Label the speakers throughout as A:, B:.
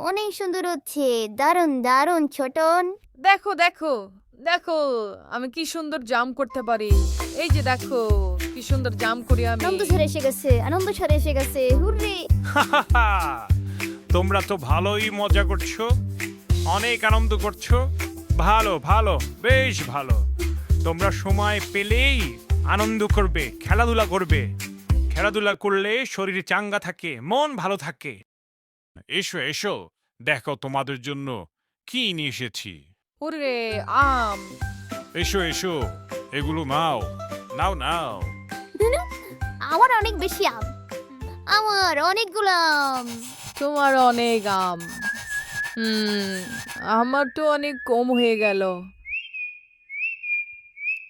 A: অনেক সুন্দর হচ্ছে। দারুণ দারুণ ছোটন।
B: দেখো দেখো দেখো আমি কি সুন্দর জাম করতে পারি। এই যে দেখো কি সুন্দর জাম করি আমি।
A: আনন্দ ঝড় এসে গেছে, আনন্দ ঝড় এসে গেছে, হুররে।
C: তোমরা তো ভালোই মজা করছো, অনেক আনন্দ করছো। ভালো ভালো, বেশ ভালো। তোমরা সময় পেলেই আনন্দ করবে, খেলাধুলা করবে। খেলাধুলা করলে শরীর চাঙ্গা থাকে, মন ভালো থাকে। এসো এসো, দেখো তোমাদের জন্য কি নিয়ে এসেছি।
B: ওরে আম।
C: এসো এসো, এগুলো নাও নাও নাও।
A: আমার অনেক বেশি আম, আমার অনেকগুলো আম।
B: তোমার অনেক আম। আমার তো অনেক কম হয়ে গেল।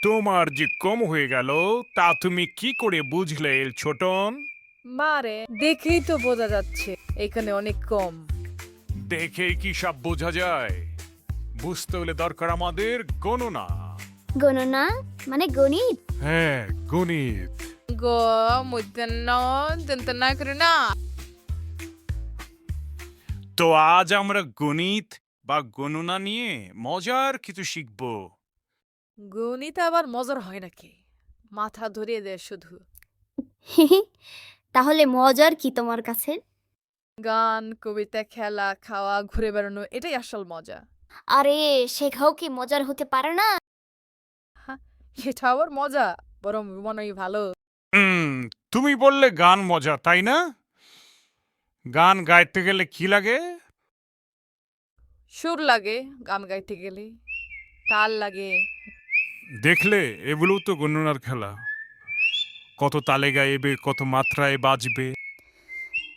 C: তোমার যে কম হয়ে গেল তা তুমি কি করে বুঝলে ছোটন?
B: মারে দেখেই তো বোঝা যাচ্ছে এখানে অনেক কম।
C: দেখে কি সব বোঝা যায়? বুঝতে হলে দরকার আমাদের গণনা।
A: গণনা মানে গণিত?
C: হ্যাঁ, গণিত।
B: গো মুদ্দন্ন দন্তনা করে না।
C: তো আজ আমরা গণিত বা গণনা নিয়ে মজার কিছু শিখব।
B: গণিত আবার মজার হয় নাকি? মাথা ধরিয়ে দেয় শুধু।
A: তাহলে মজার কি তোমার কাছে?
B: গান, কবিতা, খেলা, খাওয়া, ঘুরে বেড়ানো এটাই আসল মজা।
A: আরে শেখাও কি মজার হতে পারে না?
B: এটা আবার মজা, বরং মনেই ভালো।
C: তুমি বললে গান মজা, তাই না? গান গাইতে গেলে কি লাগে?
B: সুর লাগে গান গাইতে গেলে, তাল লাগে।
C: দেখলে, এগুলোও তো গণনার খেলা। কত তালে গাইবে, কত মাত্রায় বাজবে।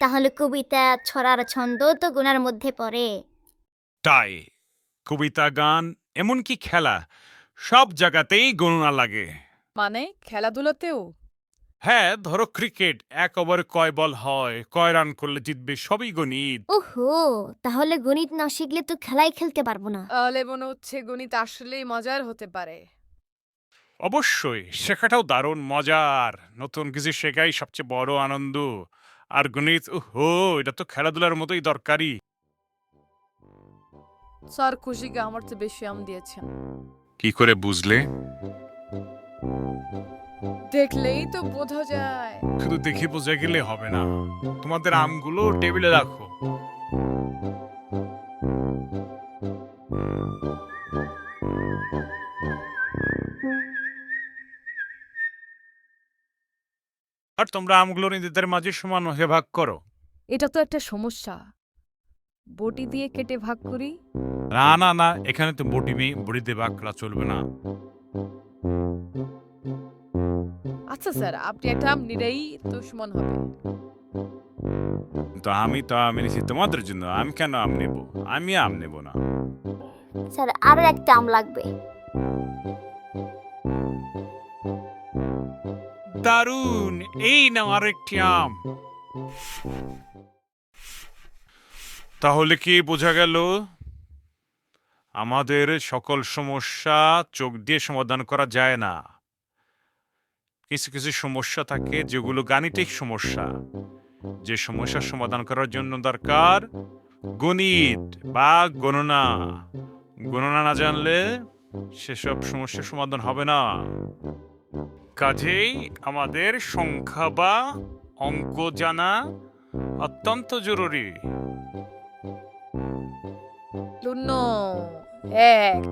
A: তাহলে কবিতা, ছড়ার ছন্দ তো গুণার মধ্যে পড়ে।
C: তাই কবিতা, গান, এমনকি খেলা, সব জায়গাতেই গণনা লাগে।
B: মানে খেলাধুলাতেও?
C: হ্যাঁ, ধরো ক্রিকেট, এক ওভারে কয় বল হয়, কয় রান করলে জিতবে, সবই গণিত।
A: ওহো, তাহলে গণিত না শিখলে তো খেলাই খেলতে পারবো না।
B: তাহলে মনে হচ্ছে গণিত আসলেই মজার হতে পারে।
C: অবশ্যই, শেখাটাও দারুণ মজার। নতুন কিছু শেখাই সবচেয়ে বড় আনন্দ। আর গণিত, ওহো, এটা তো খেলাধুলার মতোই দরকারি।
B: স্যার খুশিকে আমার চেয়ে বেশি আম দিয়েছেন।
C: কি করে বুঝলে?
B: দেখলেই তো বোঝা যায়।
C: শুধু দেখে বোঝা গেলে হবে না, তোমাদের আমগুলো টেবিলে রাখো। আর তোমরা আমগুলো নিজেদের মাঝে সমান ভাগে ভাগ করো।
B: এটা তো একটা সমস্যা। বটি দিয়ে কেটে ভাগ করি।
C: না না না, এখানে তো বটি নেই, বটি দিয়ে ভাগ করা চলবে না।
B: আচ্ছা স্যার, আপনি একটা আম নিলেই তো সমান হবে।
C: তো আমি নিছি তোমাদের জন্য, আমি কেন আম নেব? আমি আম নেব না।
A: স্যার আরো একটা আম লাগবে।
C: দারুণ, এই নাও আরেকটি আম। তাহলে কি বোঝা গেল? আমাদের সকল সমস্যা চোখ দিয়ে সমাধান করা যায় না। কিছু কিছু সমস্যা থাকে যেগুলো গাণিতিক সমস্যা, যে সমস্যার সমাধান করার জন্য দরকার গণিত বা গণনা। গণনা না জানলে সেসব সমস্যার সমাধান হবে না। কাজেই আমাদের সংখ্যা বা অঙ্ক জানা অত্যন্ত জরুরি।
B: শূন্য, এক,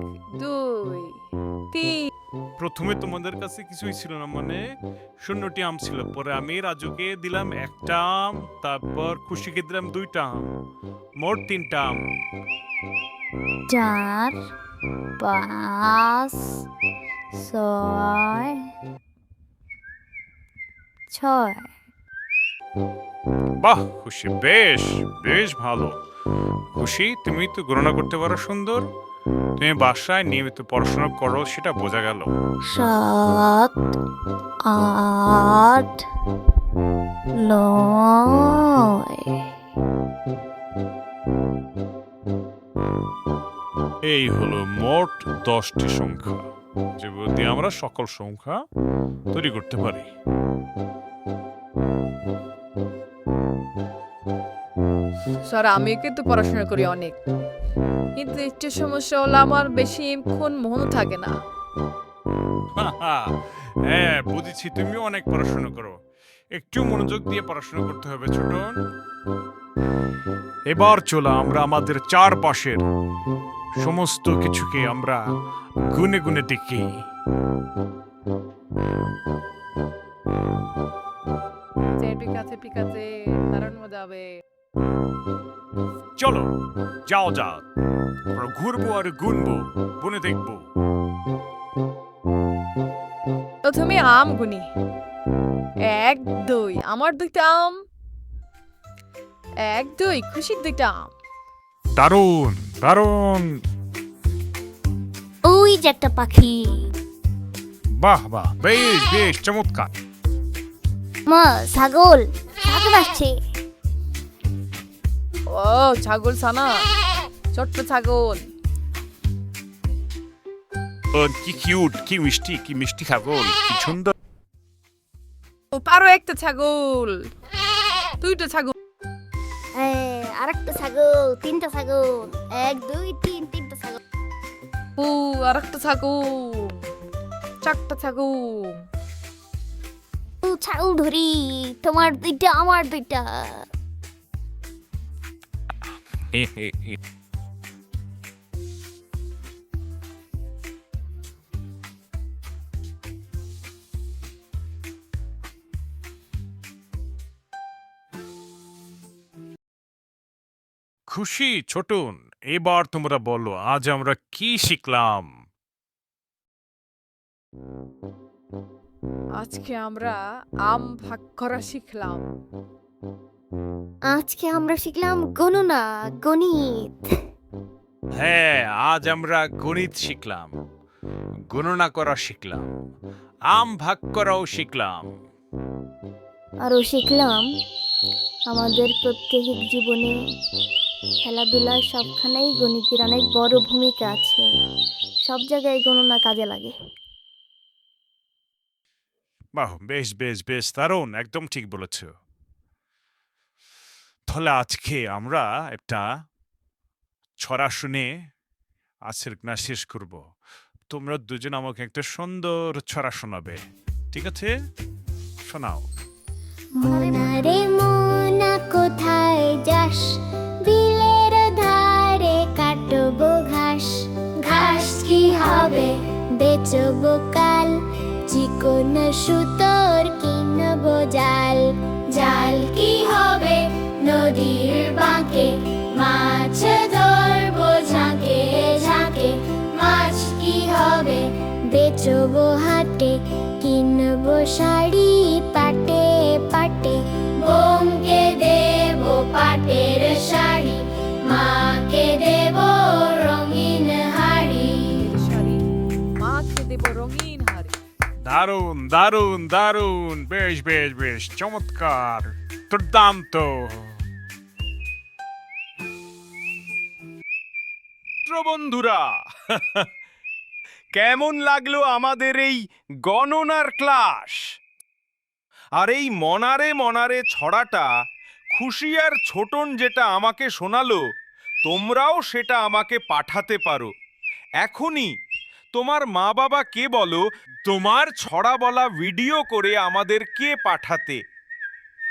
B: দুই, তিন।
C: প্রথমে তোমাদের কাছে কিছুই ছিল না, মানে শূন্যটি আম ছিল। পরে আমি রাজুকে দিলাম একটা আম, তারপর খুশিকে দিলাম দুইটা আম, মোট তিনটা আম।
A: 4, 5, 6, 6।
C: বাহ খুশি, বেশ বেশ ভালো। খুশি, তুমি তো গণনা করতে পারো সুন্দর। তুমি বাসায় নিয়মিত পড়াশোনা করো, সেটা বোঝা গেল।
A: 7, 8, 9।
C: এই হলো মোট 10টি সংখ্যা, যেগুলো দিয়ে আমরা সকল সংখ্যা তৈরি করতে পারি।
B: আর আমিও কিন্তু পড়াশোনা করি অনেক, কিন্তু একটা সমস্যা হলো আমার বেশিক্ষণ মন থাকে না।
C: হ্যাঁ বুঝেছি, তুমিও অনেক পড়াশোনা করো, একটু মনোযোগ দিয়ে পড়াশোনা করতে হবে ছোটন। এবার চলো আমরা আমাদের চারপাশের সমস্ত কিছুকে আমরা গুনে গুনে দেখি।
B: ঠিক আছে ঠিক আছে, দারুণ মজা হবে।
C: চলো যাও যাও, আমরা ঘুরবো আর গুনবো, গুনে দেখবো।
B: প্রথমে আম গুনি। 1 2, আমার 2টা আম। 1 2, খুশির 2টা আম।
C: দারুণ দারুণ,
A: ওই যে একটা পাখি।
C: বাহ বাহ, বেশ বেশ চমৎকার।
A: মা, ছাগল আসছে।
B: ও ছাগল ছানা, ছোট্ট ছাগল।
C: ও, কি কিউট, কি মিষ্টি, কি মিষ্টি ছাগল, কি সুন্দর।
B: ও আরো একটা ছাগল, 2টা ছাগল।
A: আরেকটা ছাগল, 3টা ছাগল, 1 2 3, 3টা ছাগল।
B: ও আরেকটা ছাগল, 4টা ছাগল।
A: ও ছাগল ধরি, তোমার 2টা আমার 2টা।
C: খুশি, ছোটন, এবার তোমরা বলো আজ আমরা কি শিখলাম।
B: আজকে আমরা আম ভাগ করা শিখলাম।
A: আজকে আমরা শিখলাম গণনা, গণিত।
C: হ্যাঁ, আজ আমরা গণিত শিখলাম, গণনা করা শিখলাম, আম ভাগ করাও শিখলাম।
A: আরও শিখলাম আমাদের প্রত্যেক জীবনে খেলাধুলার সবখানেই গণিতের অনেক বড় ভূমিকা আছে, সব জায়গায় গণনা কাজে লাগে।
C: বাহ, বেশ বেশ বেশ দারুণ, একদম ঠিক বলেছ। তাহলে আজকে আমরা একটা ছড়া শুনে আজকের ক্লাস শেষ করব। তোমরা দুজন আমাকে একটা সুন্দর ছড়া শোনাবে, ঠিক আছে? শোনাও।
A: মোনারে মোনা কোথায় যাস, বিলের ধারে কাটবো ঘাস। ঘাস কি হবে বেচবো কাল, চিকন সুতোর কিনবো জাল। জাল কি হবে নদীর বাঁকে, মাছ ধরবো ঝাঁকে ঝাঁকে। মাছ কি হবে বেচবো হাটে, কিনবো শাড়ি পাটে পাটে। বোনকে দেবো পাটের শাড়ি, মাকে দেবো রঙিন হাড়ি।
B: শাড়ি, মাকে দেব রঙিন হাড়ি।
C: দারুণ দারুণ দারুণ, বেশ বেশ বেশ চমৎকার, দুর্দান্ত। বন্ধুরা, কেমন লাগলো আমাদের এই গণনার ক্লাস? আর এই মনারে মনারে ছড়াটা খুশি আর ছোটন যেটা আমাকে শোনালো, তোমরাও সেটা আমাকে পাঠাতে পারো এখনই। তোমার মা বাবাকে বলো তোমার ছড়া বলা ভিডিও করে আমাদেরকে পাঠাতে।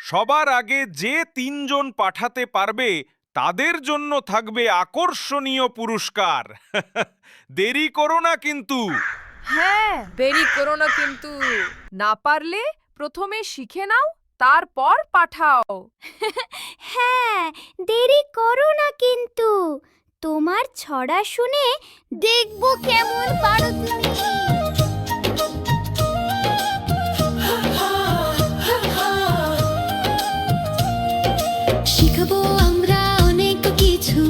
C: সবার আগে যে 3 জন পাঠাতে পারবে তাদের জন্য থাকবে আকর্ষণীয় পুরস্কার। দেরি করো না কিন্তু।
B: হ্যাঁ, দেরি করো না কিন্তু। না পারলে প্রথমে শিখে নাও, তারপর পাঠাও।
A: হ্যাঁ, দেরি করো না কিন্তু। তোমার ছড়া শুনে দেখবো কেমন পারো তুমি।
D: শিখবো আমরা অনেক কিছু,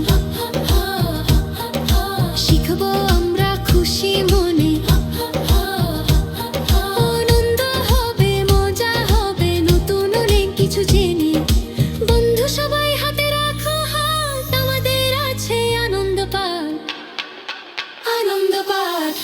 D: শিখবো আমরা খুশি মনে। আনন্দ হবে, মজা হবে, নতুন অনেক কিছু জেনে। বন্ধু সবাই হাতে রাখো হাত, আমাদের আছে আনন্দ পাঠ, আনন্দ পাঠ।